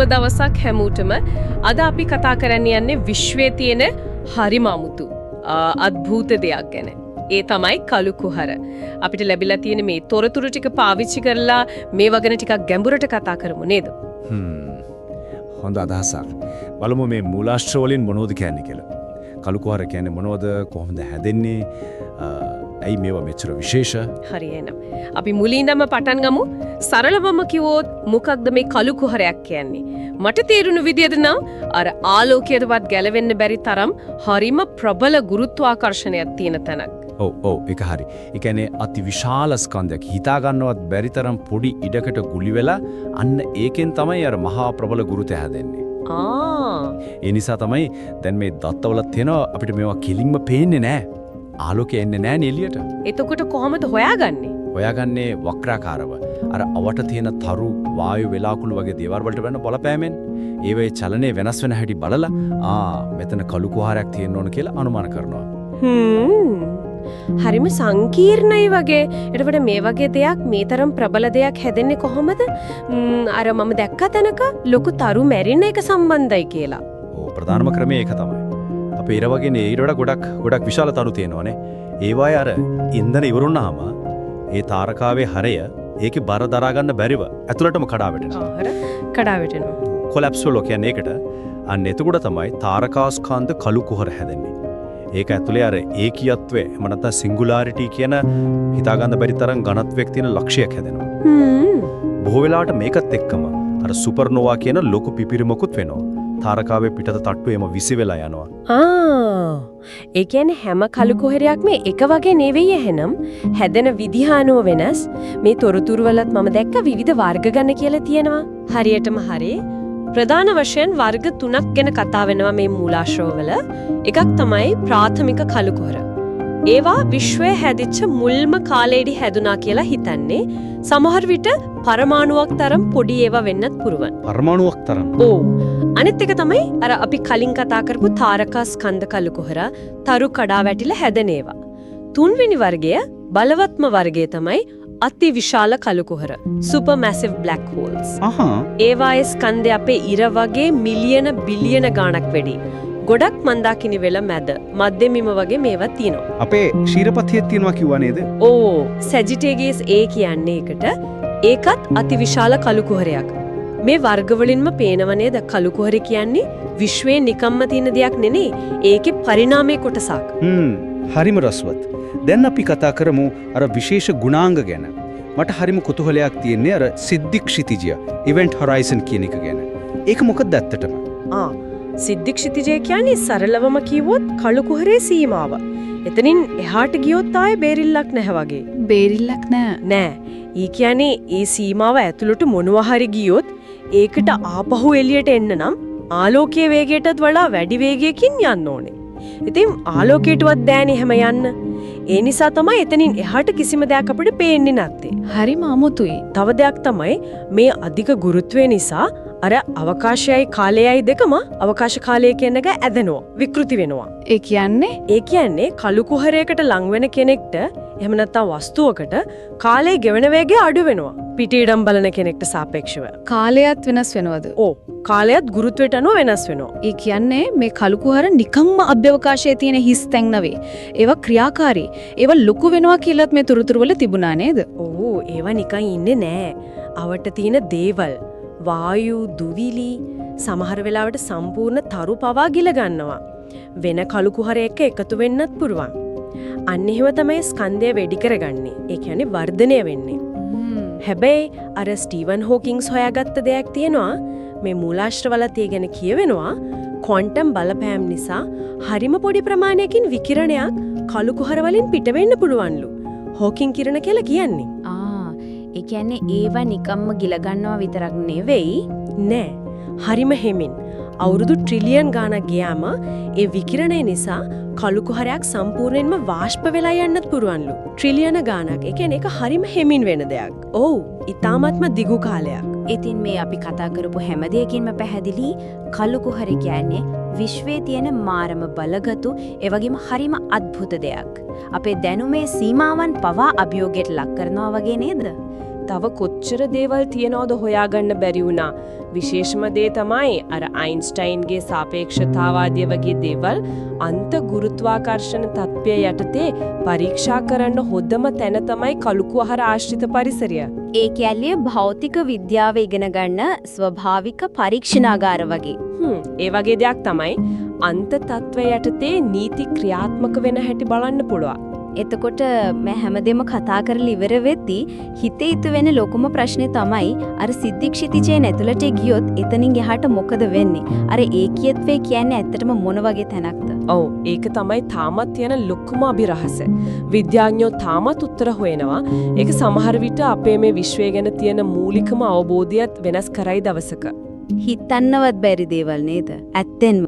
සුබ දවසක් හැමෝටම. අද අපි කතා කරන්න යන්නේ විශ්වයේ තියෙන හරිම අමුතු අద్භූත දෙයක් ගැන. ඒ තමයි කළු කුහර. අපිට ලැබිලා තියෙන මේ තොරතුරු ටික පාවිච්චි කරලා මේ වගන ටිකක් ගැඹුරට කතා කරමු නේද? හොඳ අදහසක්. බලමු මේ මූලාශ්‍ර වලින් මොනවද කියන්නේ කියලා. කළු කුහර කියන්නේ මොනවද? කොහොමද හැදෙන්නේ? ඇයි මේවා මෙච්චර විශේෂ? හරි එහෙනම්. අපි මුලින්දම පටන් ගමු. සරලවම කිව්වොත් මොකක්ද මේ කළු කුහරයක් කියන්නේ? මට තේරුණු විදියට නම් අර ආලෝකයටවත් ගැලවෙන්න බැරි තරම් හරිම ප්‍රබල ගුරුත්වාකර්ෂණයක් තියෙන තැනක්. ඔව් ඒක හරි. ඒ කියන්නේ අති විශාල ස්කන්ධයක් හිතා ගන්නවත් බැරි තරම් පොඩි ඉඩකට ගුලි වෙලා අන්න ඒකෙන් තමයි අර මහා ප්‍රබල ගුරුත්වය හැදෙන්නේ. ඒ නිසා තමයි දැන් මේ දත්තවල තියෙනවා අපිට මේවා කිලින්ම පේන්නේ නැහැ. ආලෝකය එන්නේ නැහැ එළියට. එතකොට කොහොමද හොයාගන්නේ? හොයාගන්නේ වක්‍රාකාරව. අර අවට තියෙන තරු වායු වෙලාකුළු වගේ දේවල් වලට වෙන බලපෑමෙන් ඒවේ චලනයේ වෙනස් වෙන හැටි බලලා මෙතන කළු කුහරයක් තියෙන්න ඕන කියලා අනුමාන කරනවා. හරිම සංකීර්ණයි වගේ. එතකොට මේ වගේ දෙයක් මේ තරම් ප්‍රබල දෙයක් හැදෙන්නේ කොහොමද? අර මම දැක්ක තැනක ලොකු තරු මැරෙන එක සම්බන්ධයි කියලා. ප්‍රධානම ක්‍රමය ඒක තමයි. අපේ ඉර වගේ නේ ඊට වඩා ගොඩක් විශාල තරු තියෙනවානේ. ඒ වගේ අර ඉන්ධන ඉවරුනහම ඒ තාරකාවේ හරය ඒකේ බර දරා ගන්න බැරිව ඇතුළටම කඩා වැටෙනවා. කඩා වැටෙනවා. කොලැප්ස් වල කියන්නේ ඒකට. අන්න එතකොට තමයි තාරකාස්කන්ධ කළු කුහර හැදෙන්නේ. ඒක ඇතුලේ අර ඒකීයත්වය එම නැත්නම් සිංගුලාරිටි කියන හිතා ගන්න බැරි තරම් ඝනත්වයක් තියෙන ලක්ෂයක් හැදෙනවා. බොහෝ වෙලාවට මේකත් එක්කම අර සුපර්නෝවා කියන ලොකු පිපිරීමකුත් වෙනවා. තාරකාවේ පිටත තට්ටුව එම විසි වෙලා යනවා. ඒ කියන්නේ හැම කළු කුහරයක්ම එක වගේ නෙවෙයි එහෙනම්. හැදෙන විදිහ අනුව වෙනස්. මේ තොරතුරු වලත් මම දැක්ක විවිධ වර්ග ගන්න කියලා තියෙනවා. හරියටම හරි. ප්‍රධාන වශයෙන් වර්ග 3ක් ගැන කතා වෙනවා මේ මූලාශ්‍රවවල. එකක් තමයි ප්‍රාථමික කළු කුහර. ඒවා විශ්වයේ හැදිච්ච මුල්ම කාලේදී හැදුනා කියලා හිතන්නේ. සමහර විට පරමාණුවක් තරම් පොඩි ඒවා වෙන්නත් පුරුවන්. පරමාණුවක් තරම්. ඔව්. අනිත් එක තමයි අර අපි කලින් කතා කරපු තාරකා ස්කන්ධ කළු කුහර තරු කඩා වැටිලා හැදෙන ඒවා. තුන්වෙනි වර්ගය බලවත්ම වර්ගය තමයි අති විශාල කළු කුහර super massive black holes. ඒවායේ ස්කන්ධය අපේ ඉර වගේ මිලියන බිලියන ගණක් වැඩි. ගොඩක් මන්දාකිනි වෙල මැද මධ්‍යමිම වගේ මේවා තියෙනවා. අපේ ක්ෂීරපතියෙත් තියෙනවා කිව්වා නේද? සැජිටේගස් A කියන්නේ ඒකට. ඒකත් අති විශාල කළු කුහරයක්. මේ වර්ග වලින්ම පේනව නේද කළු කුහර කියන්නේ විශ්වයේ නිකම්ම තියෙන දෙයක් නෙනේ. ඒකේ පරිණාමයේ කොටසක්. හරිම රසවත්. දැන් අපි කතා කරමු අර විශේෂ ගුණාංග ගැන. මට හරිම කුතුහලයක් තියෙන්නේ අර සිද්ධික්ෂිතිජය ඉවෙන්ට් හොරයිසන් කියන එක ගැන. ඒක මොකක්ද ඇත්තටම? සිද්ධික්ෂිතිජය කියන්නේ සරලවම කිව්වොත් කළු කුහරේ සීමාව. එතනින් එහාට ගියොත් ආයේ බේරිල්ලක් නැහැ වගේ. බේරිල්ලක් නෑ. ඊ කියන්නේ ඒ සීමාව ඇතුළට මොනවා හරි ගියොත් ඒකට ආපහු එළියට එන්න නම් ආලෝකයේ වේගයටත් වඩා වැඩි වේගයකින් යන්න ඕනේ. ඉතින් ආලෝකයටවත් දැනෙන්නේ හැම යන්න. ඒ නිසා තමයි එතනින් එහාට කිසිම දෙයක් අපිට පේන්නේ නැත්තේ. හරිම අමුතුයි. තව දෙයක් තමයි මේ අධික ගුරුත්වය නිසා අර අවකාශයයි කාලයයි දෙකම අවකාශ කාලය කියන එක ඇදෙනවා, විකෘති වෙනවා. ඒ කියන්නේ කළු කුහරයකට ලං වෙන කෙනෙක්ට එහෙම නැත්නම් වස්තුවකට කාලයේ ගෙවෙන වේගය අඩු වෙනවා. පිටියඩම් බලන කෙනෙක්ට සාපේක්ෂව. කාලයත් වෙනස් වෙනවද? කාලයත් ගුරුත්වයට අනුව වෙනස් වෙනවා. ඒ කියන්නේ මේ කළු කුහර නිකම්ම අභ්‍යවකාශයේ තියෙන හිස් තැන් නෙවෙයි. ඒවා ක්‍රියාකාරී. ඒවා ලොකු වෙනවා කියලාත් මේ තුරුතුරු වල තිබුණා නේද? ඒවා නිකන් ඉන්නේ නෑ. අවට තියෙන දේවල් වායු දුවිලි සමහර වෙලාවට සම්පූර්ණ තරු පවා ගිල ගන්නවා. වෙන කළු කුහරයක එකතු වෙන්නත් පුරුවන්. අන්න එහෙම තමයි ස්කන්ධය වැඩි කරගන්නේ. ඒ කියන්නේ වර්ධනය වෙන්නේ. හැබැයි අර ස්ටීවන් හොකින්ස් හොයාගත්ත දෙයක් තියෙනවා. මේ මූලාශ්‍රවලත් ඒ ගැන කියවෙනවා. ක්වොන්ටම් බලපෑම් නිසා හරිම පොඩි ප්‍රමාණයකින් විකිරණයක් කළු කුහර වලින් පිට වෙන්න පුළුවන්ලු. හොකින් කිරණ කියලා කියන්නේ. ඒ කියන්නේ ඒවා නිකම්ම ගිල ගන්නවා විතරක් නෙවෙයි නෑ. හරිම හෙමින් අවුරුදු ට්‍රිලියන් ගාණක් ගියාම ඒ විකිරණය නිසා කළු කුහරයක් සම්පූර්ණයෙන්ම වාෂ්ප වෙලා යන්නත් පුරුවන්ලු. ට්‍රිලියන ගාණක්. ඒ කියන්නේ ඒක හරිම හෙමින් වෙන දෙයක්. ඊටාත්ම දිගු කාලයක්. ඉතින් මේ අපි කතා කරපු හැම දෙයකින්ම පැහැදිලි කළු කුහර කියන්නේ විශ්වයේ තියෙන මාරම බලගතු එවැගේම හරිම අద్భుත දෙයක්. අපේ දැනුමේ සීමාවන් පවා අභියෝගයට ලක් කරනවා වගේ නේද? තව කොච්චර දේවල් තියනවද හොයාගන්න බැරි වුණා. විශේෂම දේ තමයි අර අයින්ස්ටයින්ගේ සාපේක්ෂතාවාදය වගේ දේවල් අන්ත ගුරුත්වාකර්ෂණ තත්ත්වය යටතේ පරීක්ෂා කරන්න හොඳම තැන තමයි කළුකුහර ආශ්‍රිත පරිසරය. ඒ කැලිය භෞතික විද්‍යාව ඉගෙන ගන්න ස්වභාවික පරීක්ෂණාගාර වගේ. ඒ වගේ දෙයක් තමයි අන්ත තත්ත්වය යටතේ නීති ක්‍රියාත්මක වෙන හැටි බලන්න පුළුවන්. එතකොට මම හැමදේම කතා කරලා ඉවර වෙද්දී හිතේ ඉතු වෙන ලොකුම ප්‍රශ්නේ තමයි අර සිද්ධික්ෂිතිජයෙන් ඇතුළට ගියොත් එතනින් එහාට මොකද වෙන්නේ? අර ඒකීයත්වය කියන්නේ ඇත්තටම මොන වගේ තැනක්ද? ඔව් ඒක තමයි තාමත් තියෙන ලොකුම අභිරහස. විද්‍යාඥයෝ තාමත් උත්තර හොයනවා. ඒක සමහර විට අපේ මේ විශ්වය ගැන තියෙන මූලිකම අවබෝධයත් වෙනස් කරයි දවසක. හිතන්නවත් බැරි දේවල් නේද? ඇත්තෙන්ම